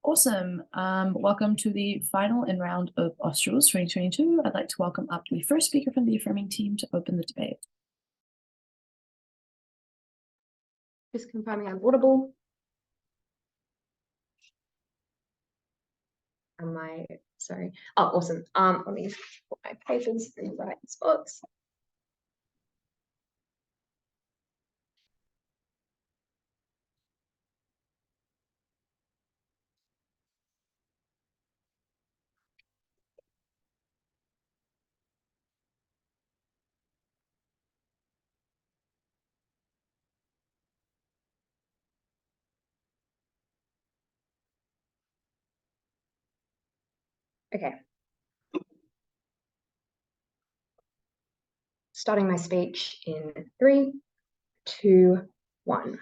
Awesome. Welcome to the final in round of Australs 2022. I'd like to welcome up the first speaker from the affirming team to open the debate. Just confirming I'm audible. Sorry. Oh, awesome. Let me just put my papers in the right spots. Okay. Starting my speech in 3, 2, 1.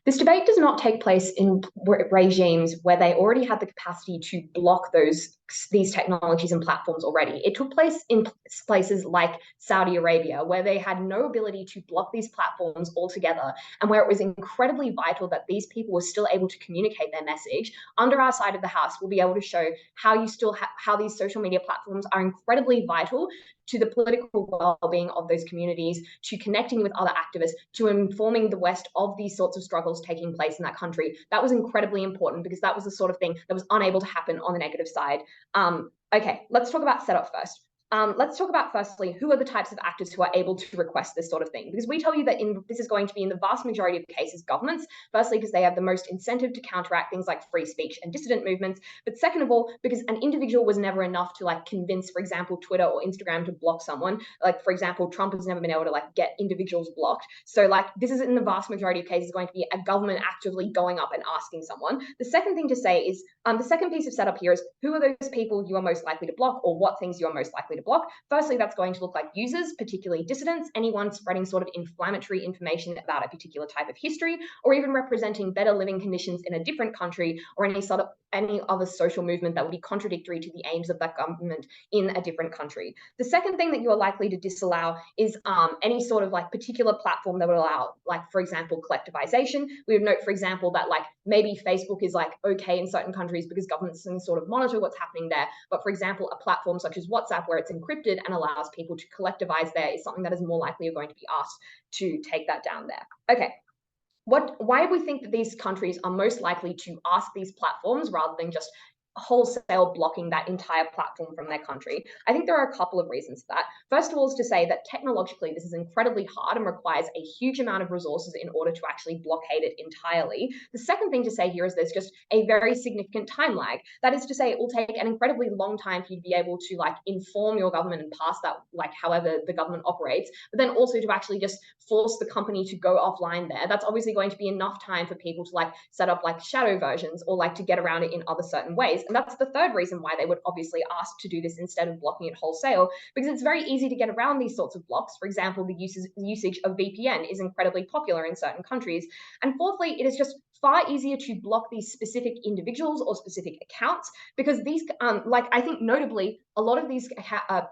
This debate does not take place in regimes where they already had the capacity to block these technologies and platforms already. It took place in places like Saudi Arabia, where they had no ability to block these platforms altogether, and where it was incredibly vital that these people were still able to communicate their message. Under our side of the house, we'll be able to show how how these social media platforms are incredibly vital to the political well-being of those communities, to connecting with other activists, to informing the West of these sorts of struggles taking place in that country. That was incredibly important because that was the sort of thing that was unable to happen on the negative side. Okay, let's talk about setup first. Let's talk about firstly, who are the types of actors who are able to request this sort of thing? Because we tell you that this is going to be in the vast majority of cases governments, firstly because they have the most incentive to counteract things like free speech and dissident movements, but second of all, because an individual was never enough to convince, for example, Twitter or Instagram to block someone. Like, for example, Trump has never been able to get individuals blocked. So this is in the vast majority of cases going to be a government actively going up and asking someone. The second thing to say is, the second piece of setup here is who are those people you are most likely to block, or what things you are most likely to block. Firstly, that's going to look like users, particularly dissidents, anyone spreading sort of inflammatory information about a particular type of history, or even representing better living conditions in a different country, or any other social movement that would be contradictory to the aims of that government in a different country. The second thing that you are likely to disallow is any sort of particular platform that would allow, for example, collectivization. We would note, for example, that maybe Facebook is okay in certain countries because governments can sort of monitor what's happening there. But for example, a platform such as WhatsApp, where it's encrypted and allows people to collectivize there, is something that is more likely you're going to be asked to take that down there. Okay. Why do we think that these countries are most likely to ask these platforms rather than just wholesale blocking that entire platform from their country? I think there are a couple of reasons for that. First of all is to say that technologically this is incredibly hard and requires a huge amount of resources in order to actually blockade it entirely. The second thing to say here is there's just a very significant time lag. That is to say, it will take an incredibly long time for you to be able to inform your government and pass that however the government operates, but then also to actually just force the company to go offline there. That's obviously going to be enough time for people to set up shadow versions or to get around it in other certain ways. And that's the third reason why they would obviously ask to do this instead of blocking it wholesale, because it's very easy to get around these sorts of blocks. For example, the usage of VPN is incredibly popular in certain countries. And fourthly, it is just far easier to block these specific individuals or specific accounts, because these, I think notably, a lot of these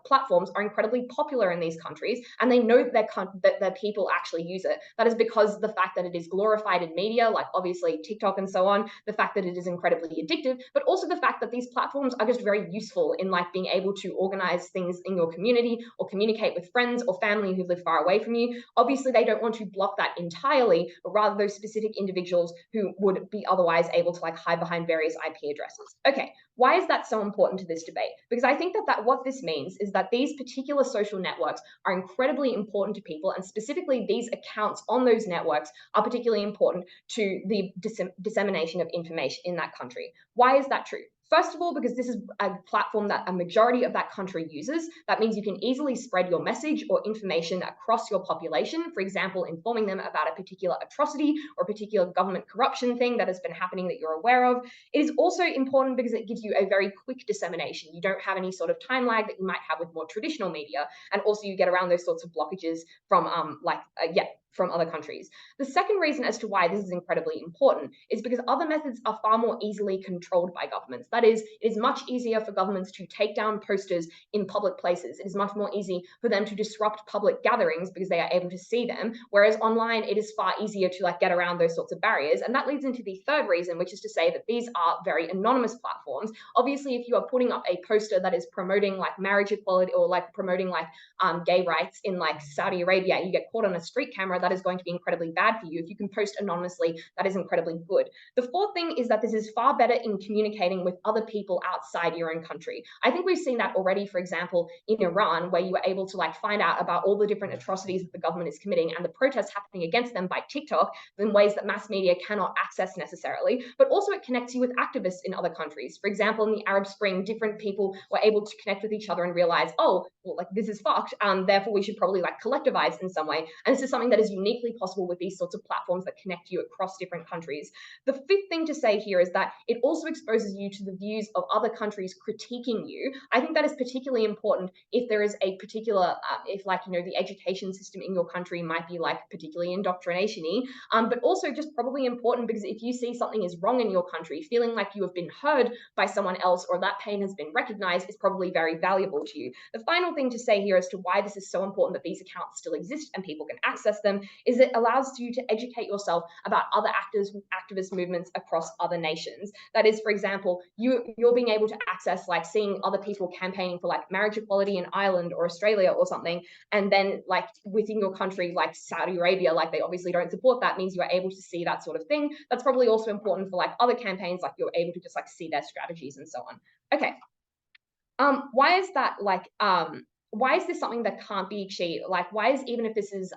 platforms are incredibly popular in these countries, and they know that their people actually use it. That is because the fact that it is glorified in media, obviously TikTok and so on, the fact that it is incredibly addictive, but also the fact that these platforms are just very useful in being able to organize things in your community or communicate with friends or family who live far away from you. Obviously, they don't want to block that entirely, but rather those specific individuals who would be otherwise able to hide behind various IP addresses. Okay, why is that so important to this debate? Because I think that what this means is that these particular social networks are incredibly important to people, and specifically these accounts on those networks are particularly important to the dissemination of information in that country. Why is that true? First of all, because this is a platform that a majority of that country uses. That means you can easily spread your message or information across your population, for example, informing them about a particular atrocity or a particular government corruption thing that has been happening that you're aware of. It is also important because it gives you a very quick dissemination. You don't have any sort of time lag that you might have with more traditional media, and also you get around those sorts of blockages from from other countries. The second reason as to why this is incredibly important is because other methods are far more easily controlled by governments. That is, it is much easier for governments to take down posters in public places. It is much more easy for them to disrupt public gatherings because they are able to see them, whereas online it is far easier to get around those sorts of barriers. And that leads into the third reason, which is to say that these are very anonymous platforms. Obviously, if you are putting up a poster that is promoting marriage equality or promoting gay rights in Saudi Arabia, you get caught on a street camera, that is going to be incredibly bad for you. If you can post anonymously, that is incredibly good. The fourth thing is that this is far better in communicating with other people outside your own country. I think we've seen that already, for example, in Iran, where you were able to find out about all the different atrocities that the government is committing and the protests happening against them by TikTok in ways that mass media cannot access necessarily, but also it connects you with activists in other countries. For example, in the Arab Spring, different people were able to connect with each other and realize, oh, well, this is fucked, therefore we should probably collectivize in some way. And this is something that is uniquely possible with these sorts of platforms that connect you across different countries. The fifth thing to say here is that it also exposes you to the views of other countries critiquing you. I think that is particularly important if there is a particular, if the education system in your country might be particularly indoctrination-y, but also just probably important because if you see something is wrong in your country, feeling like you have been heard by someone else or that pain has been recognized is probably very valuable to you. The final thing to say here as to why this is so important that these accounts still exist and people can access them is it allows you to educate yourself about other activist movements across other nations. That is, for example, you're being able to access seeing other people campaigning for marriage equality in Ireland or Australia or something, and then within your country, Saudi Arabia, they obviously don't support that, means you are able to see that sort of thing. That's probably also important for other campaigns, you're able to just see their strategies and so on. Okay. Why is that why is this something that can't be achieved? Why is, even if this is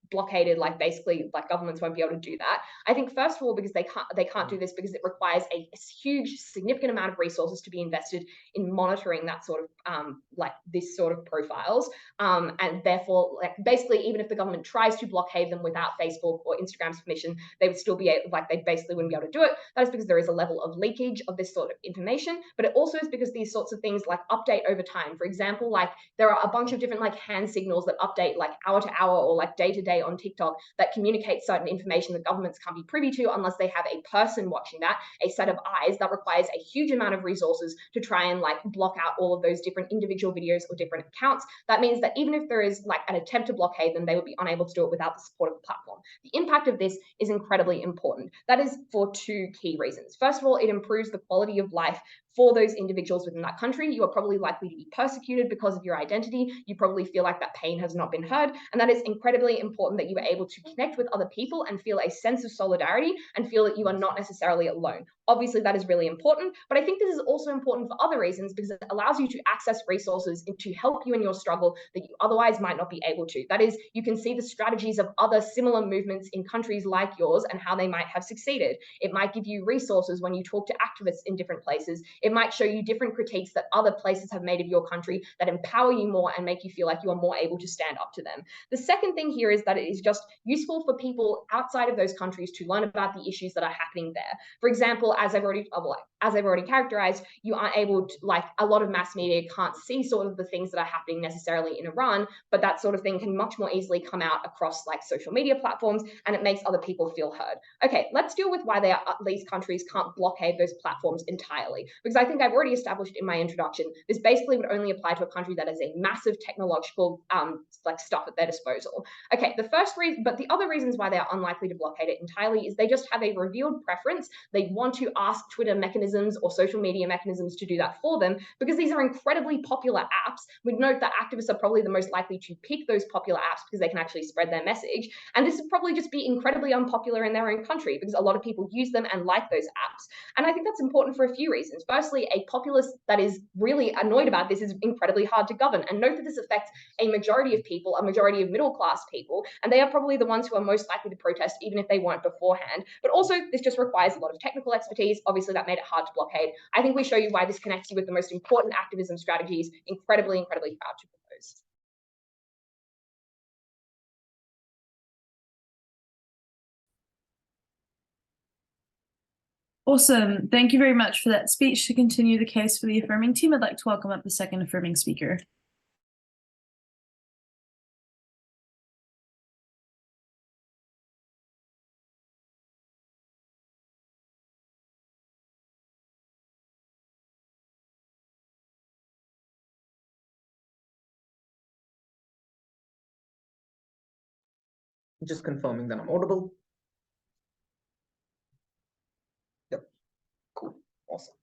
blockaded, basically governments won't be able to do that? I think first of all because they can't do this because it requires a huge significant amount of resources to be invested in monitoring that sort of this sort of profiles, and therefore basically even if the government tries to blockade them without Facebook or Instagram's permission, they would still be able, they basically wouldn't be able to do it. That is because there is a level of leakage of this sort of information, but it also is because these sorts of things update over time. For example, there are a bunch of different hand signals that update hour to hour or day to day on TikTok that communicate certain information that governments can't be privy to unless they have a person watching that, a set of eyes. That requires a huge amount of resources to try and block out all of those different individual videos or different accounts. That means that even if there is an attempt to blockade them, they would be unable to do it without the support of the platform. The impact of this is incredibly important. That is for two key reasons. First of all, it improves the quality of life for those individuals within that country. You are probably likely to be persecuted because of your identity. You probably feel like that pain has not been heard. And that is incredibly important that you are able to connect with other people and feel a sense of solidarity and feel that you are not necessarily alone. Obviously, that is really important, but I think this is also important for other reasons because it allows you to access resources to help you in your struggle that you otherwise might not be able to. That is, you can see the strategies of other similar movements in countries like yours and how they might have succeeded. It might give you resources when you talk to activists in different places. It might show you different critiques that other places have made of your country that empower you more and make you feel like you are more able to stand up to them. The second thing here is that it is just useful for people outside of those countries to learn about the issues that are happening there. For example, as I've already characterized, you aren't able to, a lot of mass media can't see sort of the things that are happening necessarily in Iran, but that sort of thing can much more easily come out across social media platforms, and it makes other people feel heard. Okay, let's deal with why these countries can't blockade those platforms entirely, because I think I've already established in my introduction, this basically would only apply to a country that has a massive technological stuff at their disposal. Okay, the other reasons why they are unlikely to blockade it entirely is they just have a revealed preference. They want to ask Twitter mechanisms or social media mechanisms to do that for them because these are incredibly popular apps. We'd note that activists are probably the most likely to pick those popular apps because they can actually spread their message. And this would probably just be incredibly unpopular in their own country because a lot of people use them and like those apps. And I think that's important for a few reasons. Firstly, a populace that is really annoyed about this is incredibly hard to govern. And note that this affects a majority of people, a majority of middle class people, and they are probably the ones who are most likely to protest even if they weren't beforehand. But also, this just requires a lot of technical expertise. Obviously, that made it hard to blockade. I think we show you why this connects you with the most important activism strategies. Incredibly, incredibly proud to propose. Awesome. Thank you very much for that speech. To continue the case for the affirming team, I'd like to welcome up the second affirming speaker. Just confirming that I'm audible. Yep. Cool. Awesome.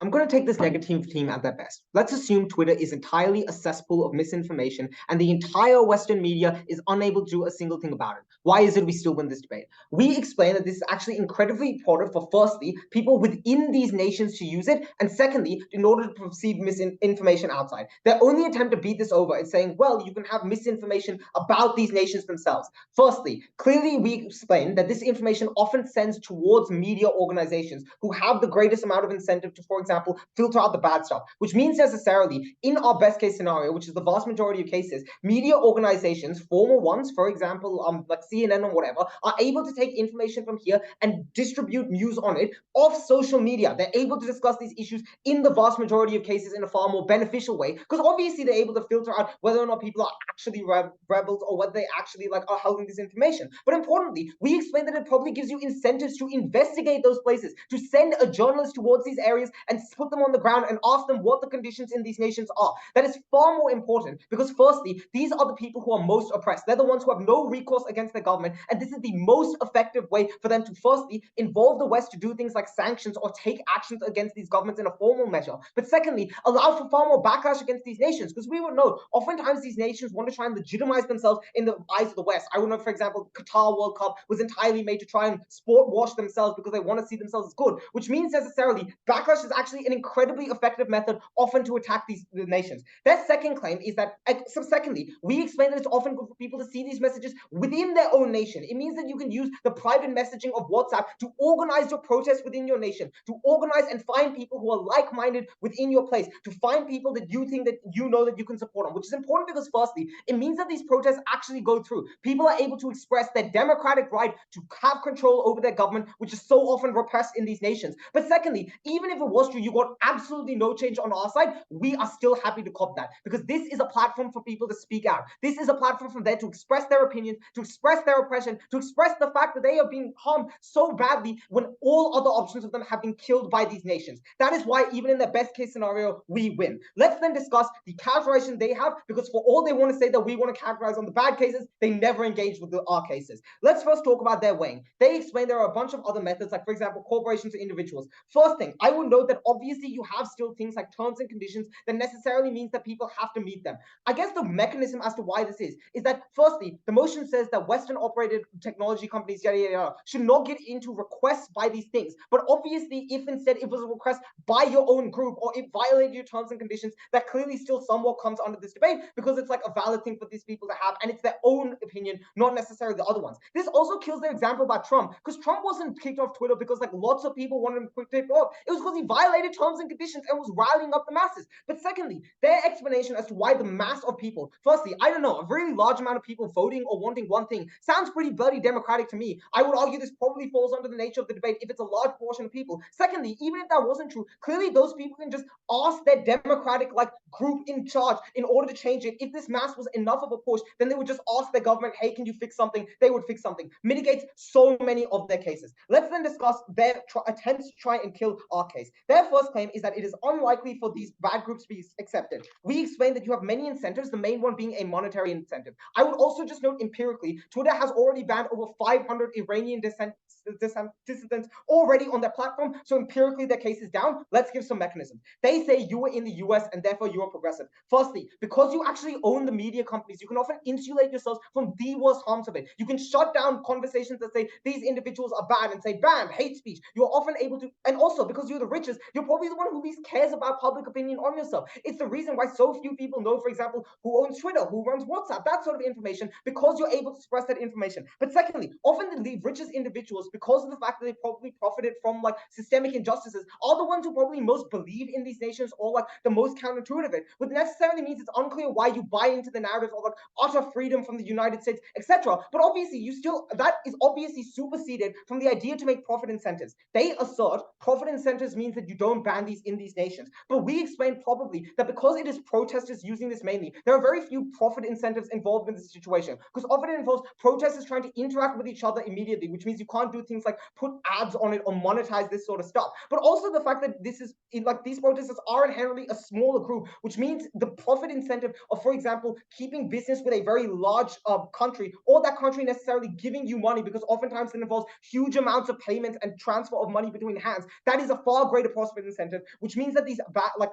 I'm going to take this negative team at their best. Let's assume Twitter is entirely a cesspool of misinformation and the entire Western media is unable to do a single thing about it. Why is it we still win this debate? We explain that this is actually incredibly important for, firstly, people within these nations to use it, and secondly, in order to perceive misinformation outside. Their only attempt to beat this over is saying, well, you can have misinformation about these nations themselves. Firstly, clearly we explain that this information often sends towards media organizations who have the greatest amount of incentive to, for example, filter out the bad stuff, which means necessarily in our best case scenario, which is the vast majority of cases, media organizations, formal ones, for example, like CNN or whatever, are able to take information from here and distribute news on it off social media. They're able to discuss these issues in the vast majority of cases in a far more beneficial way, because obviously they're able to filter out whether or not people are actually rebels or whether they actually are holding this information. But importantly, we explain that it probably gives you incentives to investigate those places, to send a journalist towards these areas and put them on the ground and ask them what the conditions in these nations are. That is far more important because, firstly, these are the people who are most oppressed. They're the ones who have no recourse against their government, and this is the most effective way for them to, firstly, involve the West to do things like sanctions or take actions against these governments in a formal measure. But secondly, allow for far more backlash against these nations, because we would know oftentimes these nations want to try and legitimize themselves in the eyes of the West. I would know, for example, Qatar World Cup was entirely made to try and sport wash themselves because they want to see themselves as good, which means necessarily backlash is actually an incredibly effective method often to attack these nations. Their second claim is that, so secondly, we explain that it's often good for people to see these messages within their own nation. It means that you can use the private messaging of WhatsApp to organize your protests within your nation, to organize and find people who are like-minded within your place, to find people that you think that you know that you can support them, which is important because, firstly, it means that these protests actually go through. People are able to express their democratic right to have control over their government, which is so often repressed in these nations. But secondly, even if it was true, you got absolutely no change on our side, we are still happy to cop that, because this is a platform for people to speak out. This is a platform for them to express their opinions, to express their oppression, to express the fact that they are being harmed so badly when all other options of them have been killed by these nations. That is why even in the best case scenario, we win. Let's then discuss the characterization they have, because for all they want to say that we want to characterize on the bad cases, they never engage with our cases. Let's first talk about their weighing. They explain there are a bunch of other methods, like, for example, corporations or individuals. First thing, I would note that obviously you have still things like terms and conditions that necessarily means that people have to meet them. I guess the mechanism as to why this is that, firstly, the motion says that Western operated technology companies, yada, yada, yada, should not get into requests by these things. But obviously, if instead it was a request by your own group or it violated your terms and conditions, that clearly still somewhat comes under this debate, because it's like a valid thing for these people to have, and it's their own opinion, not necessarily the other ones. This also kills their example about Trump, because Trump wasn't kicked off Twitter because like lots of people wanted him kicked off. It was because he violated terms and conditions and was riling up the masses. But secondly, their explanation as to why the mass of people, firstly, I don't know, a really large amount of people voting or wanting one thing sounds pretty bloody democratic to me. I would argue this probably falls under the nature of the debate if it's a large portion of people. Secondly, even if that wasn't true, clearly those people can just ask their democratic like group in charge in order to change it. If this mass was enough of a push, then they would just ask their government, hey, can you fix something? They would fix something. Mitigates so many of their cases. Let's then discuss their attempts to try and kill our case. Their first claim is that it is unlikely for these bad groups to be accepted. We explain that you have many incentives, the main one being a monetary incentive. I would also just note empirically, Twitter has already banned over 500 Iranian dissidents already on their platform, so empirically their case is down. Let's give some mechanism. They say you were in the US and therefore you are progressive. Firstly, because you actually own the media companies, you can often insulate yourselves from the worst harms of it. You can shut down conversations that say these individuals are bad and say ban, hate speech. You're often able to, and also because you're the richest, you're probably the one who least cares about public opinion on yourself. It's the reason why so few people know, for example, who owns Twitter, who runs WhatsApp, that sort of information, because you're able to express that information. But secondly, often the richest individuals, because of the fact that they probably profited from like systemic injustices, are the ones who probably most believe in these nations or like the most counterintuitive it, which necessarily means it's unclear why you buy into the narrative of like utter freedom from the United States, etc. But obviously that is obviously superseded from the idea to make profit incentives. They assert profit incentives means that you don't ban these in these nations. But we explained probably that because it is protesters using this mainly, there are very few profit incentives involved in this situation, because often it involves protesters trying to interact with each other immediately, which means you can't do things like put ads on it or monetize this sort of stuff. But also the fact that this is like these protesters are inherently a smaller group, which means the profit incentive of, for example, keeping business with a very large country, or that country necessarily giving you money, because oftentimes it involves huge amounts of payments and transfer of money between hands. That is a far greater profit incentive, which means that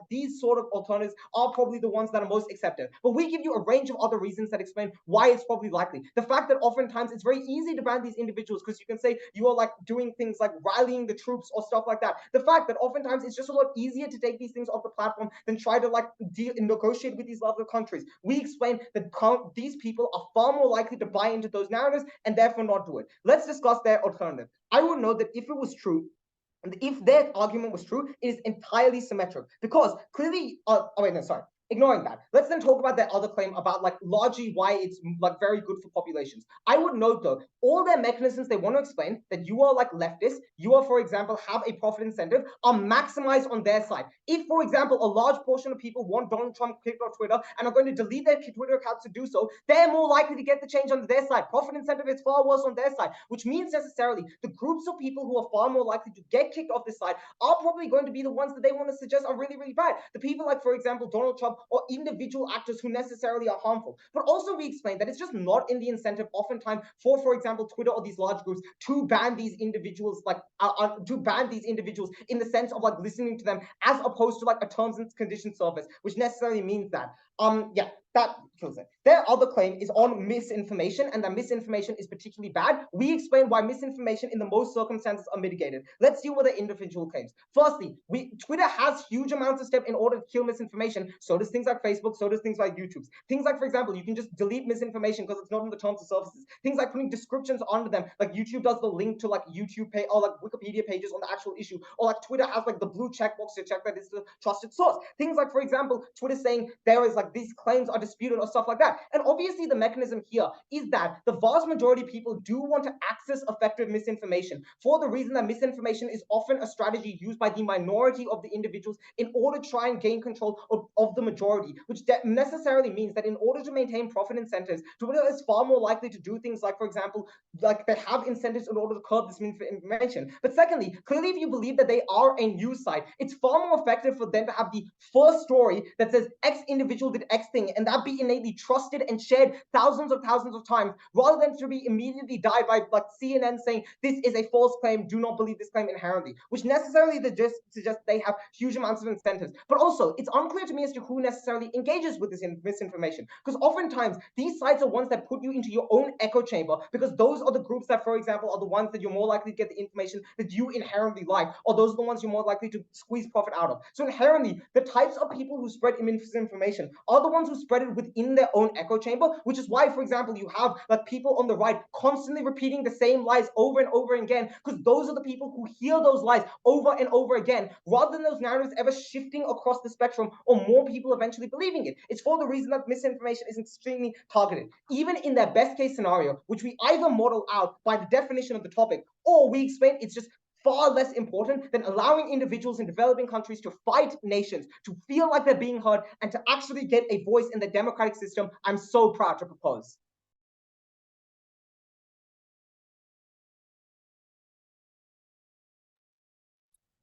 these sort of alternatives are probably the ones that are most accepted. But we give you a range of other reasons that explain why it's probably likely. The fact that oftentimes it's very easy to ban these individuals because you can say you are like doing things like rallying the troops or stuff like that. The fact that oftentimes it's just a lot easier to take these things off the platform than try to like deal and negotiate with these other countries. We explain that these people are far more likely to buy into those narratives and therefore not do it. Let's discuss their alternative. I would note that if it was true, and if their argument was true, it is entirely symmetric, because clearly, ignoring that, let's then talk about their other claim about like largely why it's like very good for populations. I would note though, all their mechanisms they want to explain that you are like leftists, you are, for example, have a profit incentive, are maximized on their side. If, for example, a large portion of people want Donald Trump kicked off Twitter and are going to delete their Twitter accounts to do so, they're more likely to get the change on their side. Profit incentive is far worse on their side, which means necessarily the groups of people who are far more likely to get kicked off this side are probably going to be the ones that they want to suggest are really, really bad. The people like, for example, Donald Trump or individual actors who necessarily are harmful. But also we explained that it's just not in the incentive oftentimes for example, Twitter or these large groups to ban these individuals, like to ban these individuals in the sense of like listening to them, as opposed to like a terms and conditions service, which necessarily means that that kills it. Their other claim is on misinformation, and that misinformation is particularly bad. We explain why misinformation in the most circumstances are mitigated. Let's deal with the individual claims. Firstly, Twitter has huge amounts of steps in order to kill misinformation. So does things like Facebook, so does things like YouTube. Things like, for example, you can just delete misinformation because it's not in the terms of services. Things like putting descriptions onto them, like YouTube does the link to like YouTube page or like Wikipedia pages on the actual issue, or like Twitter has like the blue checkbox to check that it's a trusted source. Things like, for example, Twitter saying there is like these claims are disputed or stuff like that. And obviously the mechanism here is that the vast majority of people do want to access effective misinformation, for the reason that misinformation is often a strategy used by the minority of the individuals in order to try and gain control of the majority, which necessarily means that in order to maintain profit incentives, Twitter is far more likely to do things like, for example, like they have incentives in order to curb this misinformation. But secondly, clearly if you believe that they are a news site, it's far more effective for them to have the first story that says X individual did X thing, and that be innately trusted and shared thousands of times, rather than to be immediately died by like CNN saying this is a false claim, do not believe this claim inherently, which necessarily suggests they have huge amounts of incentives. But also, it's unclear to me as to who necessarily engages with this misinformation, because oftentimes these sites are ones that put you into your own echo chamber, because those are the groups that, for example, are the ones that you're more likely to get the information that you inherently like, or those are the ones you're more likely to squeeze profit out of. So inherently, the types of people who spread misinformation are the ones who spread it within their own echo chamber, which is why, for example, you have like people on the right constantly repeating the same lies over and over again, because those are the people who hear those lies over and over again, rather than those narratives ever shifting across the spectrum or more people eventually believing it. It's for the reason that misinformation is extremely targeted. Even in their best case scenario, which we either model out by the definition of the topic, or we explain it's just far less important than allowing individuals in developing countries to fight nations, to feel like they're being heard, and to actually get a voice in the democratic system I'm so proud to propose.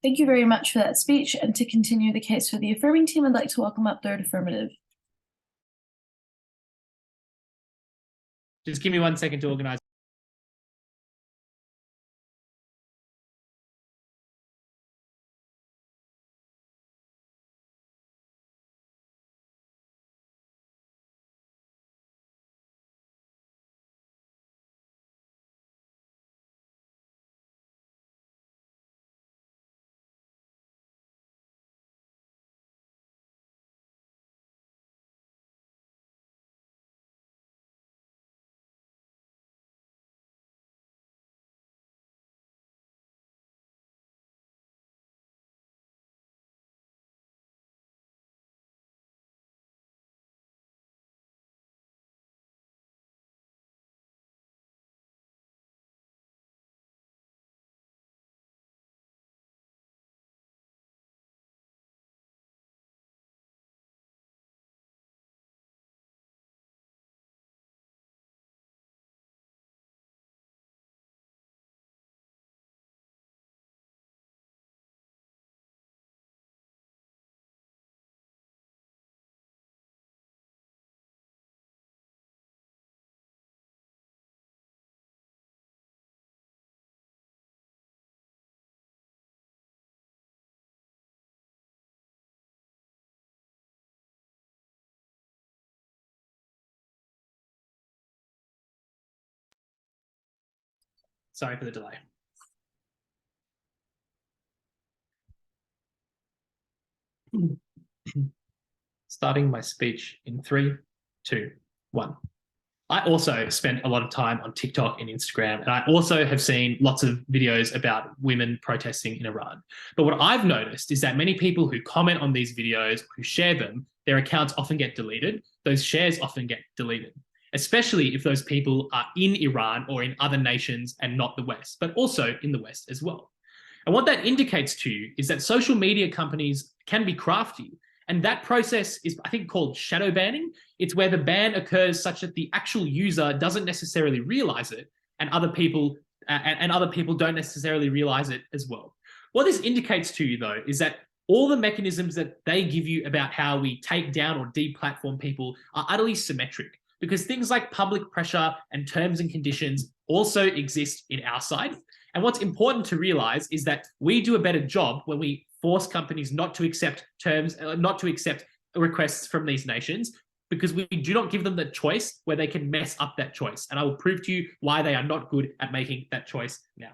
Thank you very much for that speech. And to continue the case for the affirming team, I'd like to welcome up third affirmative. Just give me 1 second to organize. Sorry for the delay. Starting my speech in 3, 2, 1. I also spent a lot of time on TikTok and Instagram, and I also have seen lots of videos about women protesting in Iran. But what I've noticed is that many people who comment on these videos, who share them, their accounts often get deleted. Those shares often get deleted, especially if those people are in Iran or in other nations and not the West, but also in the West as well. And what that indicates to you is that social media companies can be crafty. And that process is, I think, called shadow banning. It's where the ban occurs such that the actual user doesn't necessarily realize it, and other people don't necessarily realize it as well. What this indicates to you, though, is that all the mechanisms that they give you about how we take down or deplatform people are utterly symmetric, because things like public pressure and terms and conditions also exist in our side. And what's important to realize is that we do a better job when we force companies not to accept requests from these nations, because we do not give them the choice where they can mess up that choice. And I will prove to you why they are not good at making that choice now.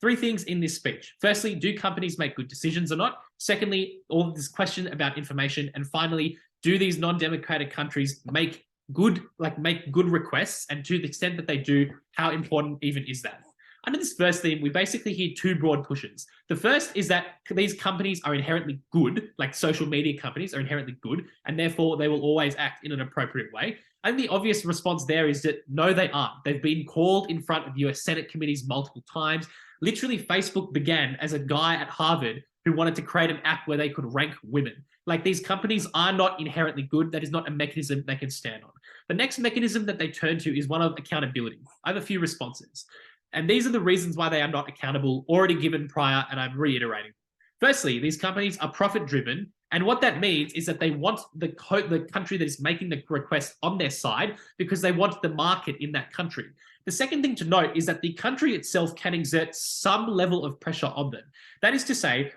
3 things in this speech. Firstly, do companies make good decisions or not? Secondly, all of this question about information. And finally, do these non-democratic countries make good requests? And to the extent that they do, how important even is that? Under this first theme, we basically hear 2 broad pushes. The first is that these companies are inherently good, like social media companies are inherently good, and therefore they will always act in an appropriate way. I think the obvious response there is that no, they aren't. They've been called in front of US Senate committees multiple times. Literally, Facebook began as a guy at Harvard who wanted to create an app where they could rank women. Like, these companies are not inherently good. That is not a mechanism they can stand on. The next mechanism that they turn to is one of accountability. I have a few responses. And these are the reasons why they are not accountable, already given prior, and I'm reiterating. Firstly, these companies are profit-driven, and what that means is that they want the country that is making the request on their side because they want the market in that country. The second thing to note is that the country itself can exert some level of pressure on them. That is to say,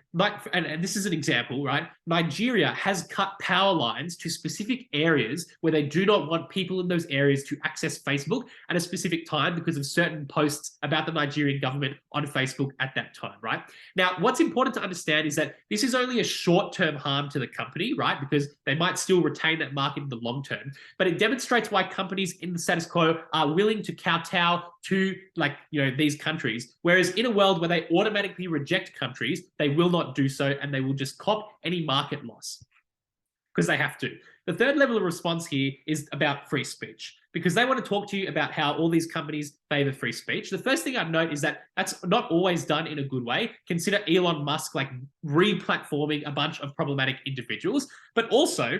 and this is an example, right? Nigeria has cut power lines to specific areas where they do not want people in those areas to access Facebook at a specific time because of certain posts about the Nigerian government on Facebook at that time, right? Now, what's important to understand is that this is only a short-term harm to the company, right? Because they might still retain that market in the long term. But it demonstrates why companies in the status quo are willing to kowtow to, these countries, whereas in a world where they automatically reject countries, they will not do so, and they will just cop any market loss because they have to. The third level of response here is about free speech, because they want to talk to you about how all these companies favor free speech. The first thing I'd note is that that's not always done in a good way. Consider Elon Musk re-platforming a bunch of problematic individuals, but also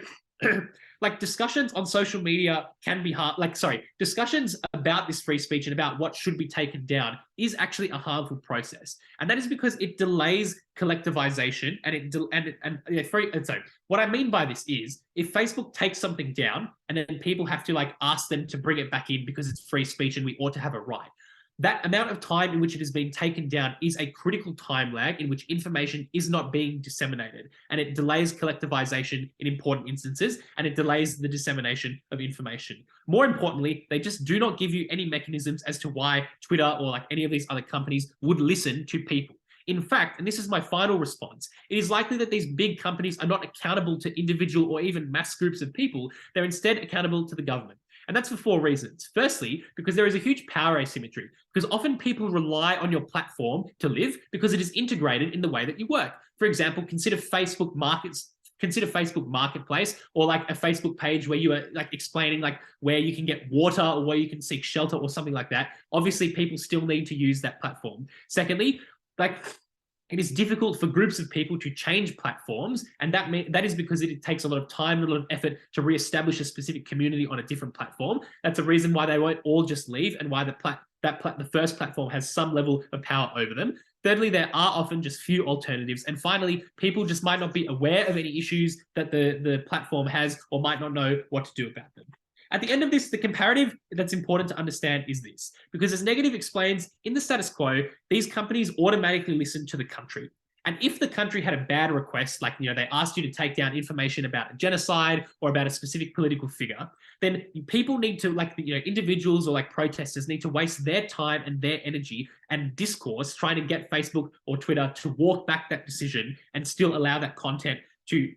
discussions on social media can be hard. Discussions about this free speech and about what should be taken down is actually a harmful process, and that is because it delays collectivization. What I mean by this is, if Facebook takes something down and then people have to ask them to bring it back in because it's free speech and we ought to have a right, that amount of time in which it has been taken down is a critical time lag in which information is not being disseminated, and it delays collectivization in important instances, and it delays the dissemination of information. More importantly, they just do not give you any mechanisms as to why Twitter or any of these other companies would listen to people. In fact, and this is my final response, it is likely that these big companies are not accountable to individual or even mass groups of people. They're instead accountable to the government. And that's for 4 reasons. Firstly, because there is a huge power asymmetry, because often people rely on your platform to live because it is integrated in the way that you work. For example, consider Facebook Marketplace, or a Facebook page where you are explaining where you can get water or where you can seek shelter or something like that. Obviously, people still need to use that platform. Secondly, it is difficult for groups of people to change platforms, and that is because it takes a lot of time, a lot of effort to reestablish a specific community on a different platform. That's a reason why they won't all just leave, and why the first platform has some level of power over them. Thirdly, there are often just few alternatives. And finally, people just might not be aware of any issues that the platform has, or might not know what to do about them. At the end of this, the comparative that's important to understand is this, because as Negative explains, in the status quo, these companies automatically listen to the country. And if the country had a bad request, like, they asked you to take down information about a genocide or about a specific political figure, then people need to, individuals or protesters need to waste their time and their energy and discourse trying to get Facebook or Twitter to walk back that decision and still allow that content to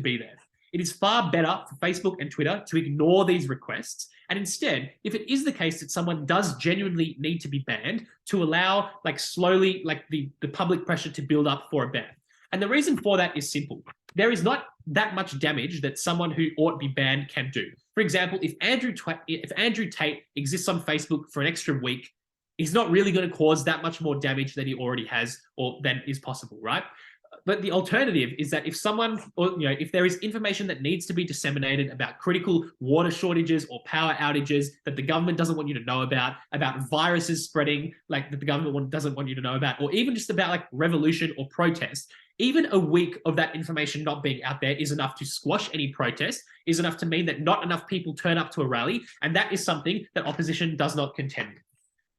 be there. It is far better for Facebook and Twitter to ignore these requests, and instead, if it is the case that someone does genuinely need to be banned, to allow slowly the public pressure to build up for a ban. And the reason for that is simple. There is not that much damage that someone who ought to be banned can do. For example, if Andrew Tate exists on Facebook for an extra week, he's not really going to cause that much more damage than he already has or than is possible, right? But the alternative is that if someone, if there is information that needs to be disseminated about critical water shortages or power outages that the government doesn't want you to know about viruses spreading, that the government doesn't want you to know about, or even just about revolution or protest, even a week of that information not being out there is enough to squash any protest, is enough to mean that not enough people turn up to a rally, and that is something that opposition does not contend with.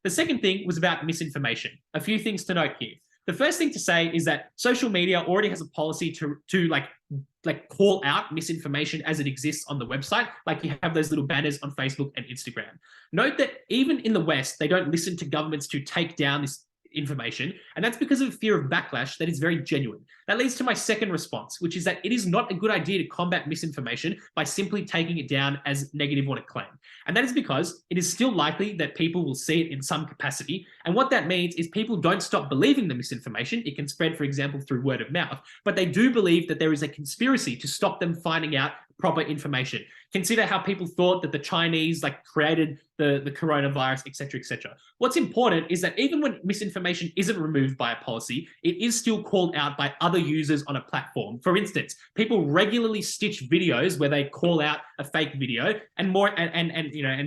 The second thing was about misinformation. A few things to note here. The first thing to say is that social media already has a policy to call out misinformation as it exists on the website. You have those little banners on Facebook and Instagram. Note that even in the West, they don't listen to governments to take down this information, and that's because of a fear of backlash that is very genuine. That leads to my second response, which is that it is not a good idea to combat misinformation by simply taking it down as negative on a claim. And that is because it is still likely that people will see it in some capacity. And what that means is people don't stop believing the misinformation. It can spread, for example, through word of mouth, but they do believe that there is a conspiracy to stop them finding out proper information. Consider how people thought that the Chinese created the coronavirus, etc., etc. What's important is that even when misinformation isn't removed by a policy, it is still called out by other users on a platform. For instance, people regularly stitch videos where they call out a fake video and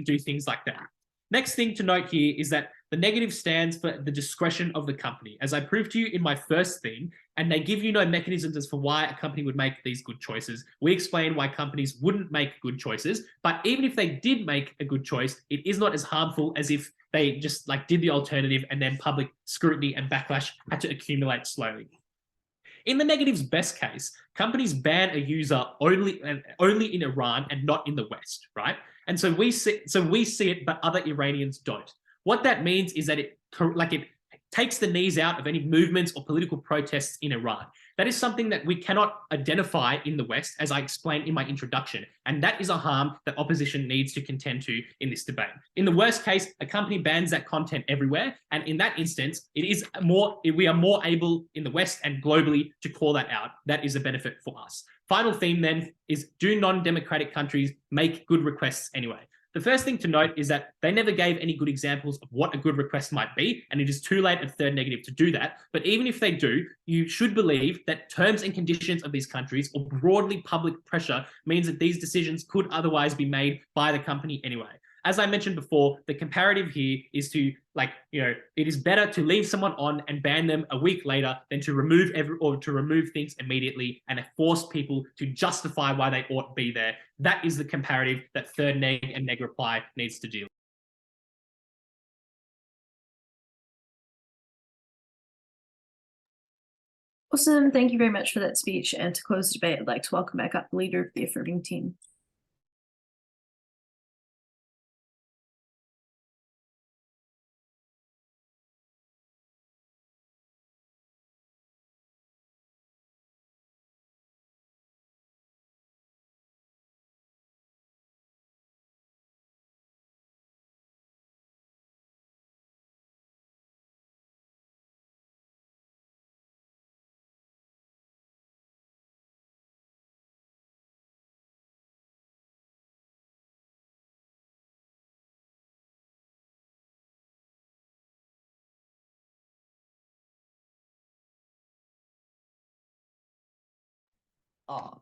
do things like that. Next thing to note here is that the negative stands for the discretion of the company. As I proved to you in my first theme, and they give you no mechanisms as for why a company would make these good choices. We explain why companies wouldn't make good choices, but even if they did make a good choice, it is not as harmful as if they just did the alternative and then public scrutiny and backlash had to accumulate slowly. In the negative's best case, companies ban a user only in Iran and not in the West, right? And so we see it, but other Iranians don't. What that means is that it takes the knees out of any movements or political protests in Iran. That is something that we cannot identify in the West, as I explained in my introduction, and that is a harm that opposition needs to contend to in this debate. In the worst case, a company bans that content everywhere, and in that instance, we are more able in the West and globally to call that out. That is a benefit for us. Final theme then is, do non-democratic countries make good requests anyway? The first thing to note is that they never gave any good examples of what a good request might be, and it is too late at third negative to do that. But even if they do, you should believe that terms and conditions of these countries or broadly public pressure means that these decisions could otherwise be made by the company anyway. As I mentioned before, the comparative here is to it is better to leave someone on and ban them a week later than to remove things immediately and force people to justify why they ought to be there. That is the comparative that third neg and neg reply needs to deal with. Awesome. Thank you very much for that speech. And to close the debate, I'd like to welcome back up the leader of the affirming team.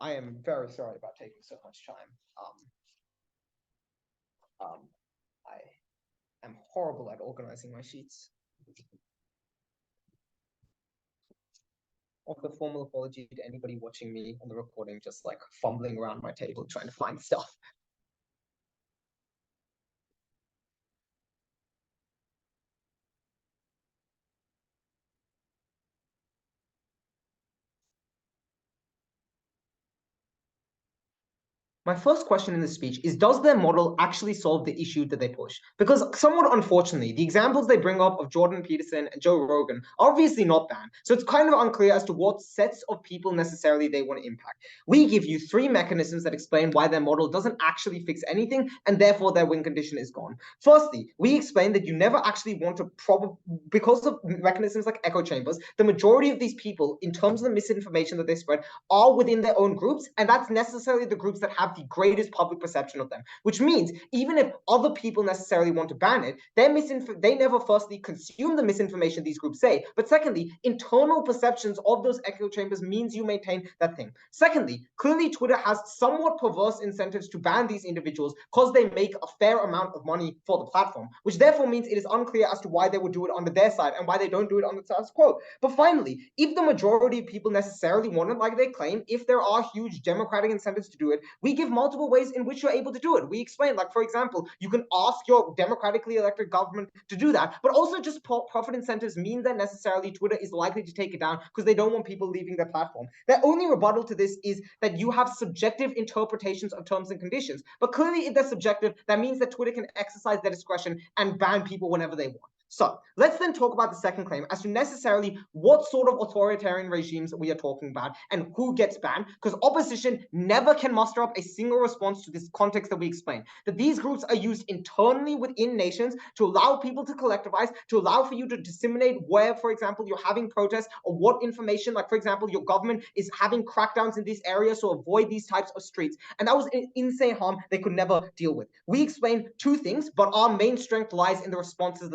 I am very sorry about taking so much time. I am horrible at organizing my sheets. Also, formal apology to anybody watching me on the recording, just fumbling around my table trying to find stuff. My first question in this speech is, does their model actually solve the issue that they push? Because somewhat unfortunately, the examples they bring up of Jordan Peterson and Joe Rogan are obviously not banned. So it's kind of unclear as to what sets of people necessarily they want to impact. We give you 3 mechanisms that explain why their model doesn't actually fix anything, and therefore their win condition is gone. Firstly, we explain that you never actually want to because of mechanisms like echo chambers, the majority of these people, in terms of the misinformation that they spread, are within their own groups, and that's necessarily the groups that have the greatest public perception of them, which means even if other people necessarily want to ban it, they never firstly consume the misinformation these groups say, but secondly, internal perceptions of those echo chambers means you maintain that thing. Secondly, clearly Twitter has somewhat perverse incentives to ban these individuals because they make a fair amount of money for the platform, which therefore means it is unclear as to why they would do it on their side and why they don't do it on the status quo. But finally, if the majority of people necessarily want it like they claim, if there are huge democratic incentives to do it, we give multiple ways in which you're able to do it. We explain, like, for example, you can ask your democratically elected government to do that, but also just profit incentives mean that necessarily Twitter is likely to take it down because they don't want people leaving their platform. Their only rebuttal to this is that you have subjective interpretations of terms and conditions, but clearly if they're subjective, that means that Twitter can exercise their discretion and ban people whenever they want. So let's then talk about the second claim as to necessarily what sort of authoritarian regimes we are talking about and who gets banned, because opposition never can muster up a single response to this context that we explained, that these groups are used internally within nations to allow people to collectivize, to allow for you to disseminate where, for example, you're having protests or what information, like, for example, your government is having crackdowns in these areas, so avoid these types of streets. And that was an insane harm they could never deal with. We explain 2 things, but our main strength lies in the responses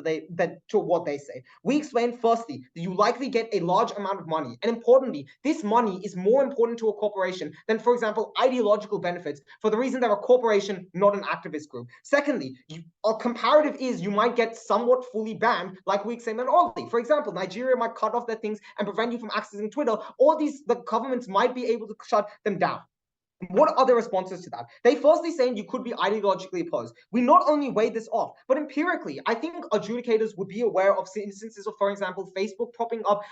to what they say. We explain firstly that you likely get a large amount of money, and importantly, this money is more important to a corporation than, for example, ideological benefits, for the reason they're a corporation, not an activist group. Secondly, a comparative is you might get somewhat fully banned, like we explained on Ollie. For example, Nigeria might cut off their things and prevent you from accessing Twitter, or the governments might be able to shut them down. What are the responses to that? They firstly saying you could be ideologically opposed. We not only weighed this off, but empirically, I think adjudicators would be aware of instances of, for example, Facebook propping up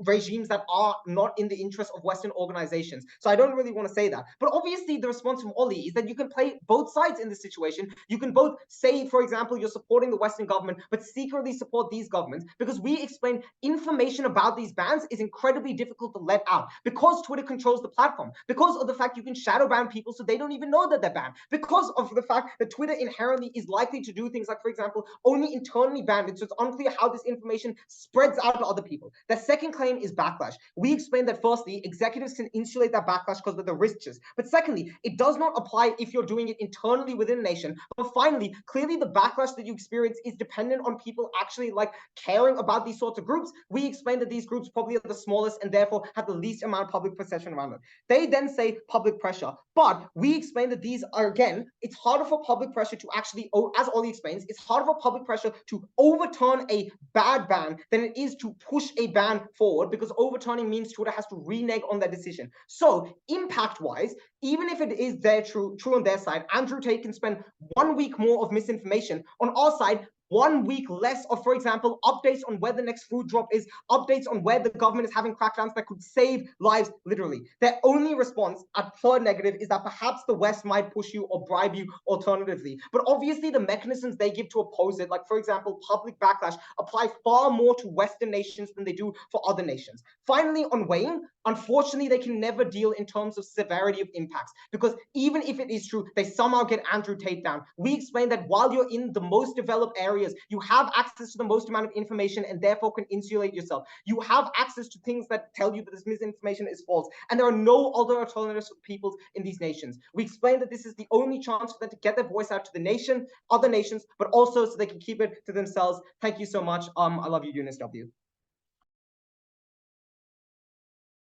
regimes that are not in the interest of Western organizations. So I don't really want to say that. But obviously, the response from Ollie is that you can play both sides in this situation. You can both say, for example, you're supporting the Western government, but secretly support these governments, because we explain information about these bans is incredibly difficult to let out because Twitter controls the platform, because of the fact you can shadow ban people so they don't even know that they're banned, because of the fact that Twitter inherently is likely to do things like, for example, only internally ban it, so it's unclear how this information spreads out to other people. The second claim is backlash. We explained that firstly, executives can insulate that backlash because of the risks, but secondly, it does not apply if you're doing it internally within a nation. But finally, clearly the backlash that you experience is dependent on people actually like caring about these sorts of groups. We explained that these groups probably are the smallest and therefore have the least amount of public perception around them. They then say public pressure. But we explain that these are, again, it's harder for public pressure to actually, as Ollie explains, it's harder for public pressure to overturn a bad ban than it is to push a ban forward, because overturning means Twitter has to renege on their decision. So impact-wise, even if it is true on their side, Andrew Tate can spend 1 week more of misinformation. On our side, 1 week less of, for example, updates on where the next food drop is, updates on where the government is having crackdowns that could save lives, literally. Their only response at third negative is that perhaps the West might push you or bribe you alternatively. But obviously the mechanisms they give to oppose it, like, for example, public backlash, apply far more to Western nations than they do for other nations. Finally, on weighing, unfortunately, they can never deal in terms of severity of impacts, because even if it is true, they somehow get Andrew Tate down. We explain that while you're in the most developed areas, you have access to the most amount of information and therefore can insulate yourself. You have access to things that tell you that this misinformation is false, and there are no other alternatives for peoples in these nations. We explain that this is the only chance for them to get their voice out to the nation, other nations, but also so they can keep it to themselves. Thank you so much. I love you, UNSW.